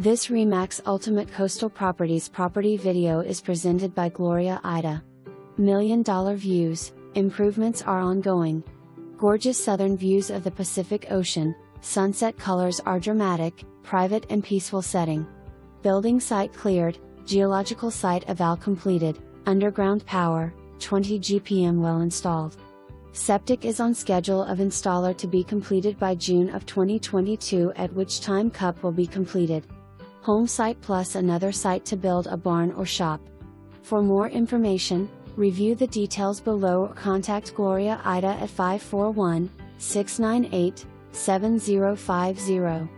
This Remax Ultimate Coastal Properties property video is presented by Gloria Eide. $1 million views, improvements are ongoing. Gorgeous southern views of the Pacific Ocean, sunset colors are dramatic, private and peaceful setting. Building site cleared, geological site eval completed, underground power, 20 GPM well installed. Septic is on schedule of installer to be completed by June of 2022, at which time CUP will be completed. Home site plus another site to build a barn or shop. For more information, review the details below or contact Gloria Eide at 541-698-7050.